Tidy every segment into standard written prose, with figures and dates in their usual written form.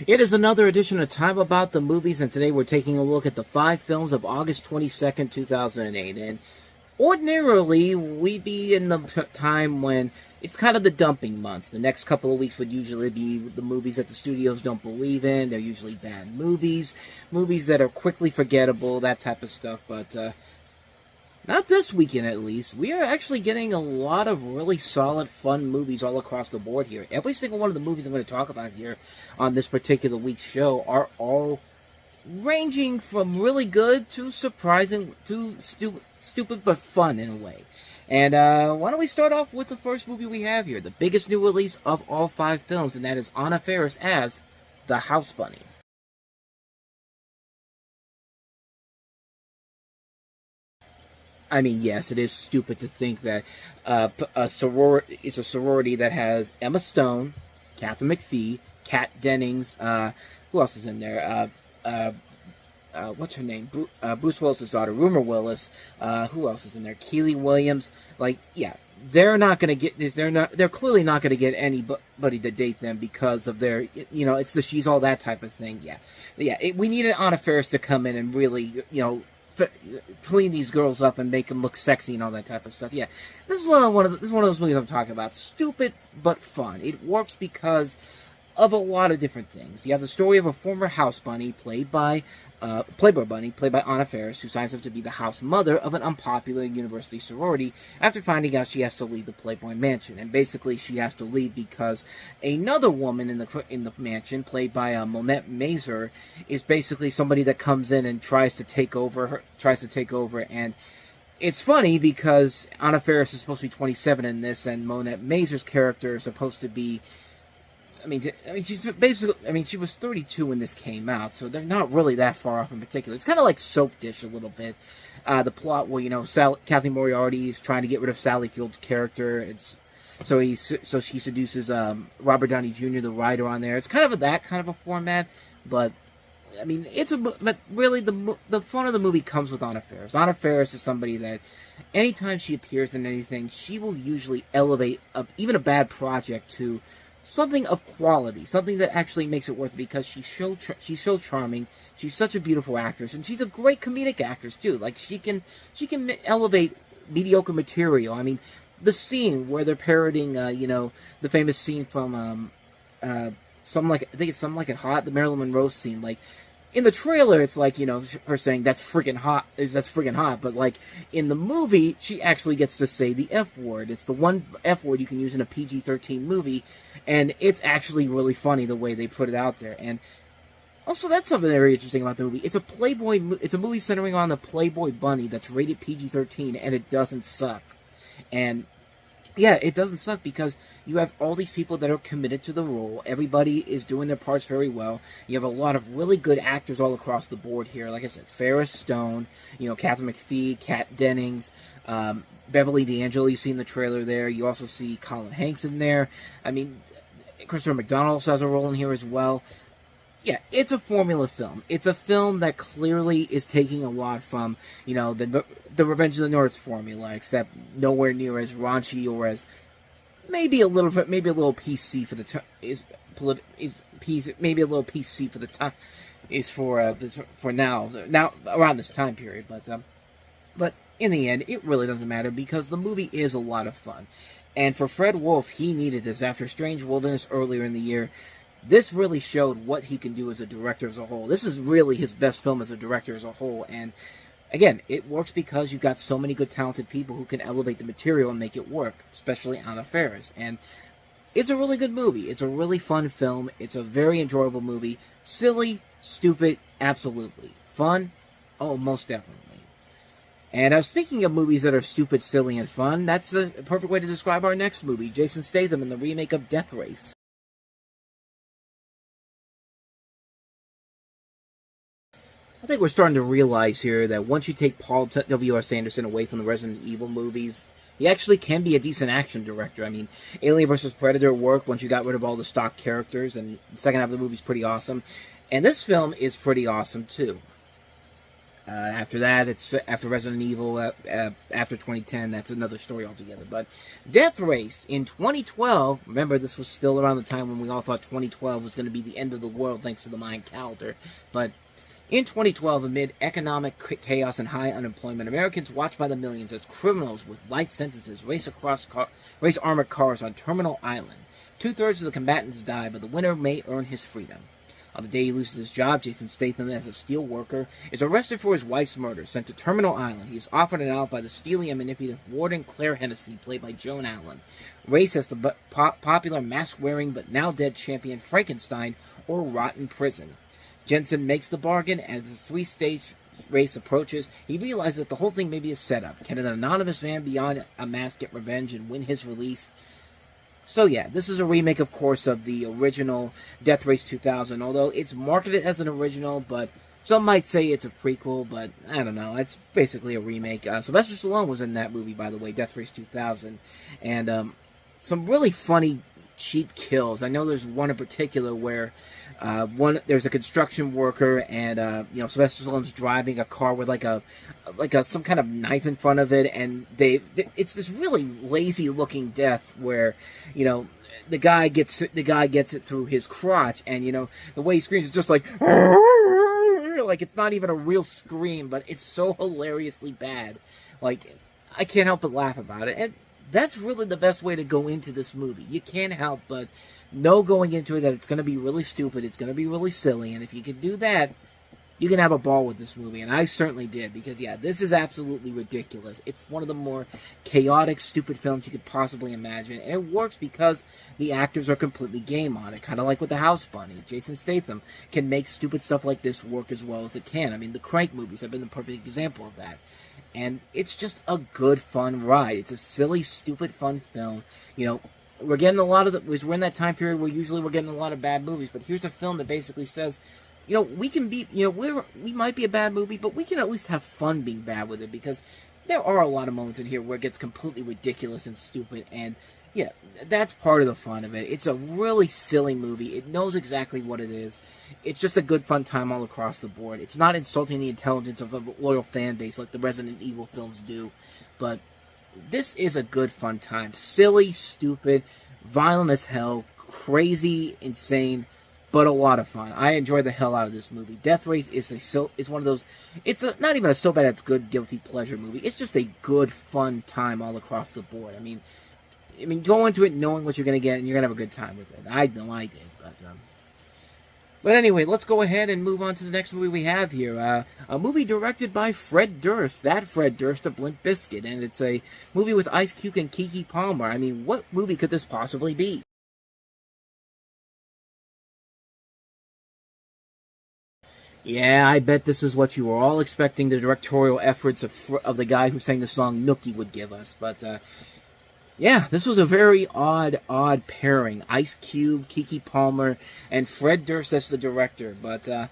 It is another edition of Time About the Movies, and today we're taking a look at the 5 films of August 22nd, 2008. And ordinarily, we'd be in the time when it's kind of the dumping months. The next couple of weeks would usually be the movies that the studios don't believe in. They're usually bad movies, movies that are quickly forgettable, that type of stuff. But not this weekend, at least. We are actually getting a lot of really solid, fun movies all across the board here. Every single one of the movies I'm going to talk about here on this particular week's show are all ranging from really good to surprising to stupid but fun in a way. And why don't we start off with the first movie we have here, the biggest new release of all 5 films, and that is Anna Faris as the House Bunny. I mean, yes, it is stupid to think that it's a sorority that has Emma Stone, Katharine McPhee, Kat Dennings, who else is in there? What's her name? Bruce Willis's daughter, Rumor Willis. Who else is in there? Keely Williams. Like, yeah, they're not going to get this. They're clearly not going to get anybody to date them because of their, it's the she's all that type of thing. Yeah. We needed Anna Faris to come in and really, clean these girls up and make them look sexy and all that type of stuff. Yeah, this is one of those movies I'm talking about. Stupid but fun. It works because of a lot of different things. You have the story of a former house bunny played by Playboy Bunny, played by Anna Faris, who signs up to be the house mother of an unpopular university sorority after finding out she has to leave the Playboy mansion. And basically, she has to leave because another woman in the mansion, played by Monette Mazer, is basically somebody that comes in and tries to take over. And it's funny because Anna Faris is supposed to be 27 in this, and Monette Mazer's character is supposed to be. She was 32 when this came out, so they're not really that far off in particular. It's kind of like Soap Dish a little bit. The plot where, Kathy Moriarty is trying to get rid of Sally Field's character. So she seduces Robert Downey Jr., the writer, on there. It's kind of that kind of a format, but I mean, but really the fun of the movie comes with Anna Faris. Anna Faris is somebody that anytime she appears in anything, she will usually elevate even a bad project to something of quality, something that actually makes it worth it, because she's so charming. She's such a beautiful actress, and she's a great comedic actress too. Like, she can elevate mediocre material. I mean, the scene where they're parodying, the famous scene from Something Like It Hot, the Marilyn Monroe scene. Like, in the trailer, it's like, her saying that's friggin' hot, but like in the movie, she actually gets to say the F word. It's the one F word you can use in a PG-13 movie, and it's actually really funny the way they put it out there. And also, that's something very interesting about the movie. It's a movie centering on the Playboy Bunny that's rated PG-13, and it doesn't suck. And yeah, it doesn't suck because you have all these people that are committed to the role. Everybody is doing their parts very well. You have a lot of really good actors all across the board here. Like I said, Faris Stone, Katharine McPhee, Kat Dennings, Beverly D'Angelo, you see in the trailer there. You also see Colin Hanks in there. I mean, Christopher McDonald also has a role in here as well. Yeah, it's a formula film. It's a film that clearly is taking a lot from, the Revenge of the Nerds formula, except nowhere near as raunchy or as maybe a little PC for the time maybe a little PC for the time is for now around this time period. But in the end, it really doesn't matter because the movie is a lot of fun. And for Fred Wolf, he needed this after Strange Wilderness earlier in the year. This really showed what he can do as a director as a whole. This is really his best film as a director as a whole. And again, it works because you've got so many good, talented people who can elevate the material and make it work, especially Anna Faris. And it's a really good movie. It's a really fun film. It's a very enjoyable movie. Silly, stupid, absolutely. Fun? Oh, most definitely. And speaking of movies that are stupid, silly, and fun, that's the perfect way to describe our next movie, Jason Statham in the remake of Death Race. I think we're starting to realize here that once you take Paul W.S. Anderson away from the Resident Evil movies, he actually can be a decent action director. I mean, Alien vs. Predator worked once you got rid of all the stock characters, and the second half of the movie is pretty awesome. And this film is pretty awesome, too. After that, it's after Resident Evil, after 2010, that's another story altogether. But Death Race in 2012, remember this was still around the time when we all thought 2012 was going to be the end of the world thanks to the Mayan calendar. But in 2012, amid economic chaos and high unemployment, Americans watched by the millions as criminals with life sentences race armored cars on Terminal Island. 2/3 of the combatants die, but the winner may earn his freedom. On the day he loses his job, Jason Statham, as a steel worker, is arrested for his wife's murder. Sent to Terminal Island, he is offered an out by the steely and manipulative warden Claire Hennessy, played by Joan Allen. Race as the popular mask-wearing but now dead champion Frankenstein or rot in prison. Jensen makes the bargain. As the three-stage race approaches, he realizes that the whole thing may be a setup. Can an anonymous man beyond a mask get revenge and win his release? So yeah, this is a remake, of course, of the original Death Race 2000, although it's marketed as an original, but some might say it's a prequel, but I don't know, it's basically a remake. Sylvester Stallone was in that movie, by the way, Death Race 2000, and some really funny, cheap kills. I know there's one in particular where there's a construction worker, and Sylvester Stallone's driving a car with some kind of knife in front of it, and it's this really lazy looking death where the guy gets it through his crotch, and the way he screams is just like it's not even a real scream, but it's so hilariously bad. Like, I can't help but laugh about it, and that's really the best way to go into this movie. You can't help but know going into it that it's going to be really stupid, it's going to be really silly, and if you can do that, you can have a ball with this movie, and I certainly did, because, yeah, this is absolutely ridiculous. It's one of the more chaotic, stupid films you could possibly imagine, and it works because the actors are completely game on it, kind of like with The House Bunny. Jason Statham can make stupid stuff like this work as well as it can. I mean, the Crank movies have been the perfect example of that. And it's just a good, fun ride. It's a silly, stupid, fun film. We're getting a lot of we're in that time period where usually we're getting a lot of bad movies, but here's a film that basically says, we can be, we might be a bad movie, but we can at least have fun being bad with it, because there are a lot of moments in here where it gets completely ridiculous and stupid, and yeah, that's part of the fun of it. It's a really silly movie. It knows exactly what it is. It's just a good, fun time all across the board. It's not insulting the intelligence of a loyal fan base like the Resident Evil films do, but this is a good, fun time. Silly, stupid, violent as hell, crazy, insane, but a lot of fun. I enjoy the hell out of this movie. Death Race is one of those. Not even a so bad it's good guilty pleasure movie. It's just a good, fun time all across the board. I mean, go into it knowing what you're going to get, and you're going to have a good time with it. I know I did, but anyway, let's go ahead and move on to the next movie we have here. A movie directed by Fred Durst, that Fred Durst of Limp Bizkit, and it's a movie with Ice Cube and Keke Palmer. I mean, what movie could this possibly be? Yeah, I bet this is what you were all expecting the directorial efforts of the guy who sang the song Nookie would give us, but yeah, this was a very odd pairing. Ice Cube, Keke Palmer, and Fred Durst as the director. But and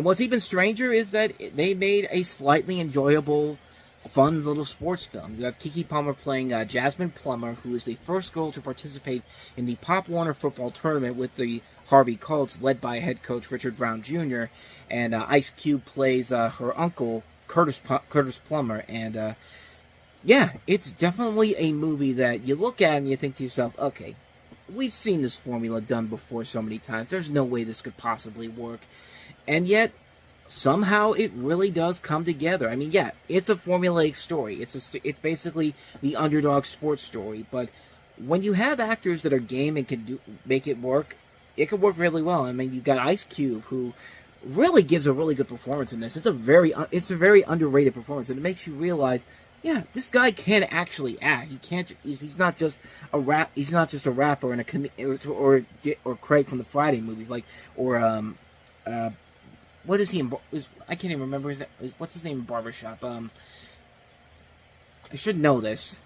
what's even stranger is that they made a slightly enjoyable, fun little sports film. You have Keke Palmer playing Jasmine Plummer, who is the first girl to participate in the Pop Warner football tournament with the Harvey Colts, led by head coach Richard Brown Jr., and Ice Cube plays her uncle, Curtis Plummer, and yeah, it's definitely a movie that you look at and you think to yourself, okay, we've seen this formula done before so many times. There's no way this could possibly work. And yet, somehow it really does come together. I mean, yeah, it's a formulaic story. It's basically the underdog sports story. But when you have actors that are game and can make it work, it can work really well. I mean, you've got Ice Cube, who really gives a really good performance in this. It's a very underrated performance, and it makes you realize, yeah, this guy can actually act. He's not just a rap. He's not just a rapper and or Craig from the Friday movies, what is he in? I can't even remember what's his name in Barbershop. I should know this.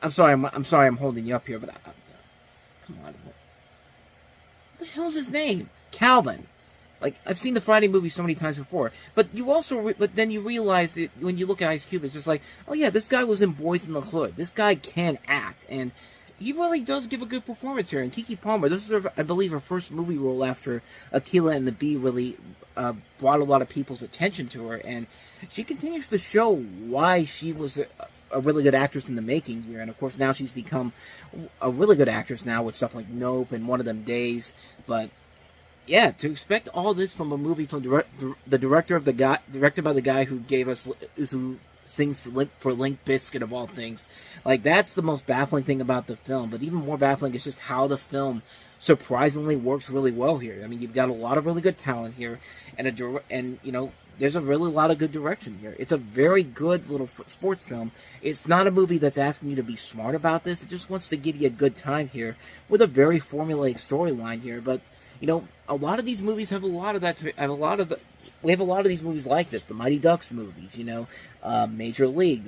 I'm sorry. I'm holding you up here, but come on. What the hell's his name? Calvin. Like, I've seen the Friday movie so many times before, but then you realize that when you look at Ice Cube, it's just like, oh yeah, this guy was in Boys in the Hood. This guy can act, and he really does give a good performance here. And Keke Palmer, this is, her, I believe, her first movie role after Akeelah and the Bee really brought a lot of people's attention to her. And she continues to show why she was a really good actress in the making here. And, of course, now she's become a really good actress now with stuff like Nope and One of Them Days. But, yeah, to expect all this from a movie from the directed by the guy who gave us... who sings for Limp Bizkit of all things. Like, that's the most baffling thing about the film. But even more baffling is just how the film surprisingly works really well here. I mean, you've got a lot of really good talent here, and you know, there's a really lot of good direction here. It's a very good little sports film. It's not a movie that's asking you to be smart about this. It just wants to give you a good time here with a very formulaic storyline here. But you know, a lot of these movies have a lot of that. We have a lot of these movies like this. The Mighty Ducks movies, you know, Major League,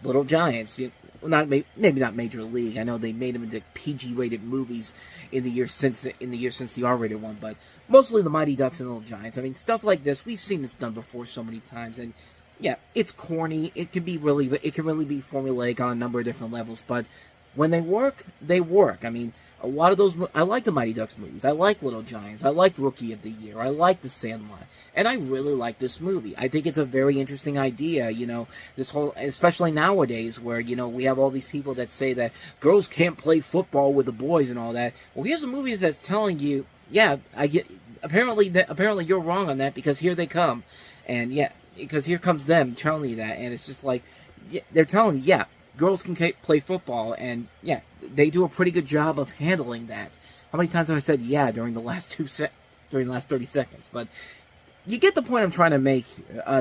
Little Giants. Maybe not Major League. I know they made them into PG-rated movies in the year since the R-rated one, but mostly the Mighty Ducks and Little Giants. I mean, stuff like this, we've seen this done before so many times, and yeah, it's corny. It can really be formulaic on a number of different levels, but when they work, they work. I mean, a lot of those... I like the Mighty Ducks movies. I like Little Giants. I like Rookie of the Year. I like The Sandlot. And I really like this movie. I think it's a very interesting idea, you know, this whole... Especially nowadays where, you know, we have all these people that say that girls can't play football with the boys and all that. Well, here's a movie that's telling you, yeah, I get... Apparently you're wrong on that because here they come. And, yeah, because here comes them telling you that. And it's just like... Yeah, they're telling you, yeah, girls can play football, and yeah, they do a pretty good job of handling that. How many times have I said yeah during the last 30 seconds? But you get the point I'm trying to make.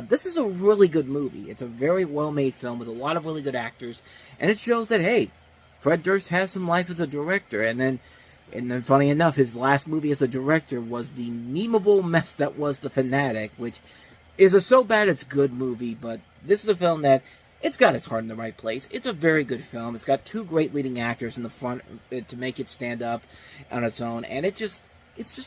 This is a really good movie. It's a very well-made film with a lot of really good actors, and it shows that, hey, Fred Durst has some life as a director. And then funny enough, his last movie as a director was the memeable mess that was The Fanatic, which is a so bad it's good movie. But this is a film that it's got its heart in the right place. It's a very good film. It's got two great leading actors in the front to make it stand up on its own. And it's just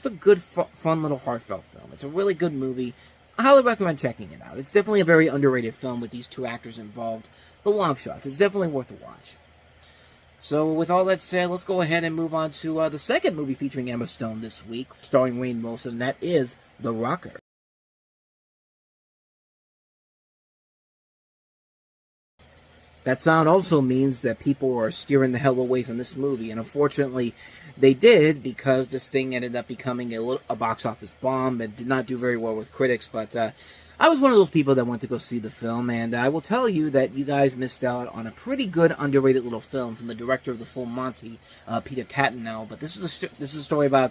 a good, fun little heartfelt film. It's a really good movie. I highly recommend checking it out. It's definitely a very underrated film with these two actors involved. The long shots. It's definitely worth a watch. So with all that said, let's go ahead and move on to the second movie featuring Emma Stone this week, starring Rainn Wilson, and that is The Rocker. That sound also means that people are steering the hell away from this movie, and unfortunately, they did, because this thing ended up becoming a box office bomb and did not do very well with critics. But I was one of those people that went to go see the film, and I will tell you that you guys missed out on a pretty good, underrated little film from the director of The Full Monty, Peter Cattanel. But this is a story about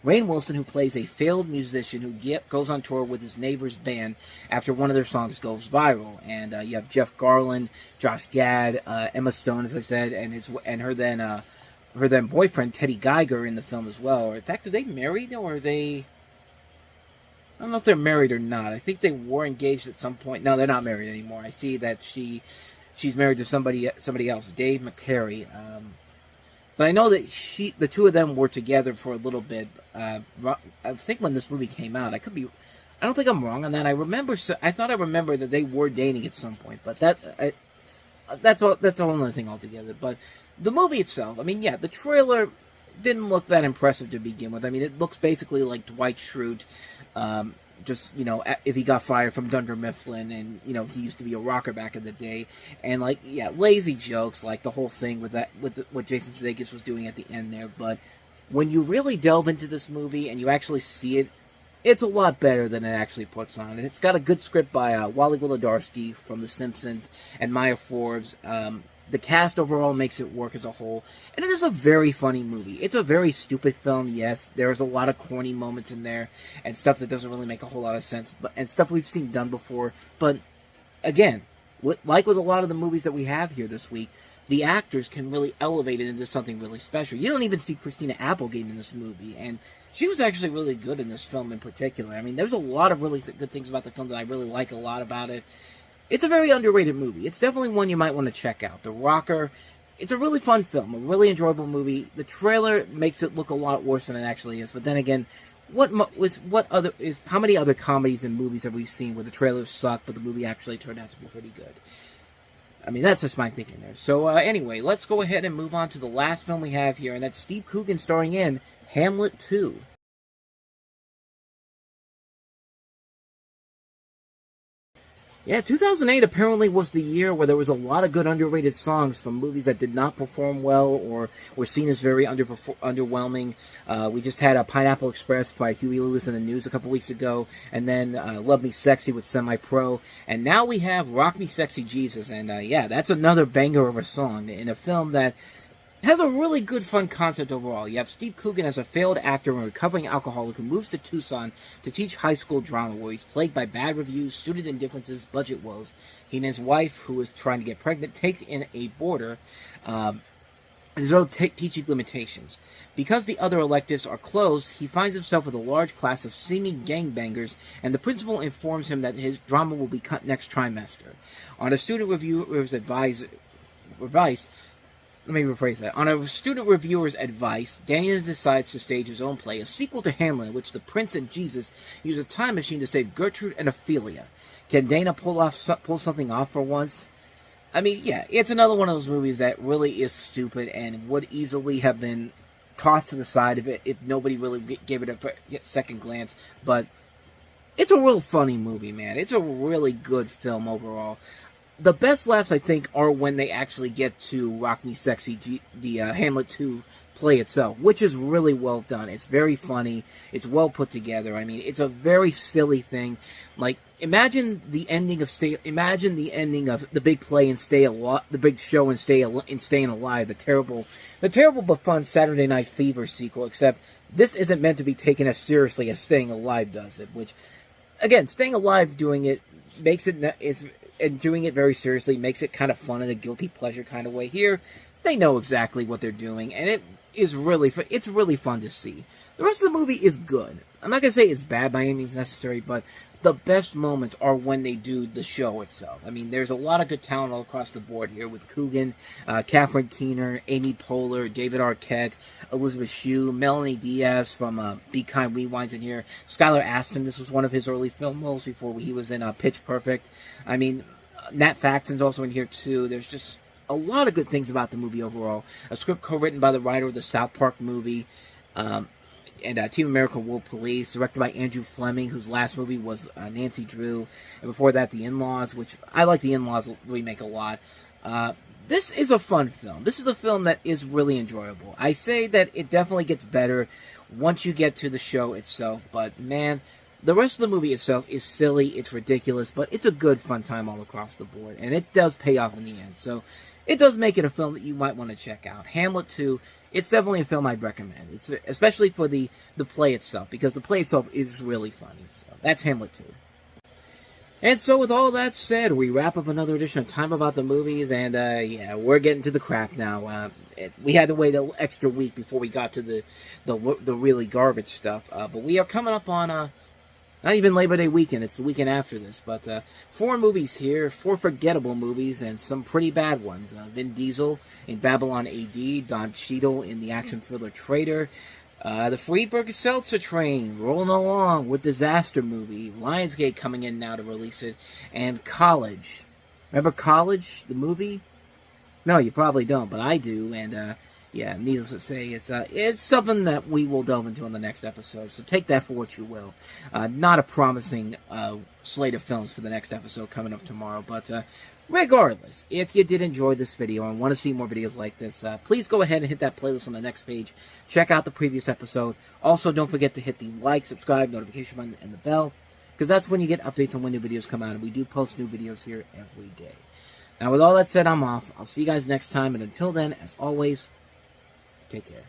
Rainn Wilson, who plays a failed musician who goes on tour with his neighbor's band after one of their songs goes viral. And you have Jeff Garlin, Josh Gad, Emma Stone, as I said, and her then boyfriend Teddy Geiger in the film as well. Or in fact, are they married, or are they? I don't know if they're married or not. I think they were engaged at some point. No, they're not married anymore. I see that she's married to somebody else, Dave McCary. But I know that the two of them were together for a little bit. I think when this movie came out, I don't think I'm wrong on that. I thought I remember that they were dating at some point, but that's a whole other thing altogether. But the movie itself, I mean, yeah, the trailer didn't look that impressive to begin with. I mean, it looks basically like Dwight Schrute, just, you know, if he got fired from Dunder Mifflin, and, you know, he used to be a rocker back in the day, and, like, yeah, lazy jokes, like the whole thing with what Jason Sudeikis was doing at the end there. But when you really delve into this movie and you actually see it, it's a lot better than it actually puts on. It's got a good script by Wally Wolodarski from The Simpsons and Maya Forbes. The cast overall makes it work as a whole, and it is a very funny movie. It's a very stupid film, yes. There's a lot of corny moments in there, and stuff that doesn't really make a whole lot of sense, and stuff we've seen done before. But, again, like with a lot of the movies that we have here this week, the actors can really elevate it into something really special. You don't even see Christina Applegate in this movie, and she was actually really good in this film in particular. I mean, there's a lot of really good things about the film that I really like a lot about it. It's a very underrated movie. It's definitely one you might want to check out. The Rocker, it's a really fun film, a really enjoyable movie. The trailer makes it look a lot worse than it actually is. But then again, how many other comedies and movies have we seen where the trailers suck, but the movie actually turned out to be pretty good? I mean, that's just my thinking there. So, anyway, let's go ahead and move on to the last film we have here, and that's Steve Coogan starring in Hamlet 2. Yeah, 2008 apparently was the year where there was a lot of good underrated songs from movies that did not perform well or were seen as very underwhelming. We just had a Pineapple Express by Huey Lewis in the News a couple weeks ago, and then Love Me Sexy with Semi-Pro, and now we have Rock Me Sexy Jesus, and yeah, that's another banger of a song in a film that has a really good, fun concept overall. You have Steve Coogan as a failed actor and recovering alcoholic who moves to Tucson to teach high school drama, where he's plagued by bad reviews, student indifferences, budget woes. He and his wife, who is trying to get pregnant, take in a boarder. There's no teaching limitations. Because the other electives are closed, he finds himself with a large class of seeming gangbangers, and the principal informs him that his drama will be cut next trimester. On a student reviewer's advice, let me rephrase that. On a student reviewer's advice, Daniel decides to stage his own play, a sequel to Hamlet, in which the prince and Jesus use a time machine to save Gertrude and Ophelia. Can Dana pull something off for once? I mean, yeah, it's another one of those movies that really is stupid and would easily have been tossed to the side if nobody really gave it a second glance. But it's a real funny movie, man. It's a really good film overall. The best laughs, I think, are when they actually get to Rock Me Sexy, the Hamlet 2 play itself, which is really well done. It's very funny. It's well put together. I mean, it's a very silly thing. Like, imagine the ending of the big play and the big show and Staying Alive, the terrible but fun Saturday Night Fever sequel. Except this isn't meant to be taken as seriously as Staying Alive does it. Which, again, Staying Alive doing it makes it and doing it very seriously makes it kind of fun in a guilty pleasure kind of way. Here, they know exactly what they're doing, and it's really fun to see. The rest of the movie is good. I'm not going to say it's bad by any means necessary, but the best moments are when they do the show itself. I mean, there's a lot of good talent all across the board here with Coogan, Catherine Keener, Amy Poehler, David Arquette, Elizabeth Shue, Melanie Diaz from Be Kind Rewinds in here, Skylar Astin. This was one of his early film roles before he was in Pitch Perfect. I mean, Nat Faxon's also in here too. There's just a lot of good things about the movie overall. A script co-written by the writer of the South Park movie, and Team America World Police, directed by Andrew Fleming, whose last movie was Nancy Drew, and before that, The In-Laws, which I like The In-Laws remake a lot. This is a fun film. This is a film that is really enjoyable. I say that it definitely gets better once you get to the show itself, but man, the rest of the movie itself is silly, it's ridiculous, but it's a good, fun time all across the board, and it does pay off in the end, so it does make it a film that you might want to check out. Hamlet 2, it's definitely a film I'd recommend, it's especially for the play itself, because the play itself is really funny, so that's Hamlet 2. And so with all that said, we wrap up another edition of Time About the Movies, and yeah, we're getting to the crap now. We had to wait an extra week before we got to the really garbage stuff, but we are coming up on not even Labor Day weekend, it's the weekend after this, but 4 movies here, 4 forgettable movies, and some pretty bad ones. Vin Diesel in Babylon AD, Don Cheadle in the action thriller Traitor, the Friedberg Seltzer Train rolling along with Disaster Movie, Lionsgate coming in now to release it, and College. Remember College, the movie? No, you probably don't, but I do, and yeah, needless to say, it's something that we will delve into in the next episode, so take that for what you will. Not a promising slate of films for the next episode coming up tomorrow, but regardless, if you did enjoy this video and want to see more videos like this, please go ahead and hit that playlist on the next page. Check out the previous episode. Also, don't forget to hit the like, subscribe, notification button, and the bell, because that's when you get updates on when new videos come out, and we do post new videos here every day. Now, with all that said, I'm off. I'll see you guys next time, and until then, as always, take care.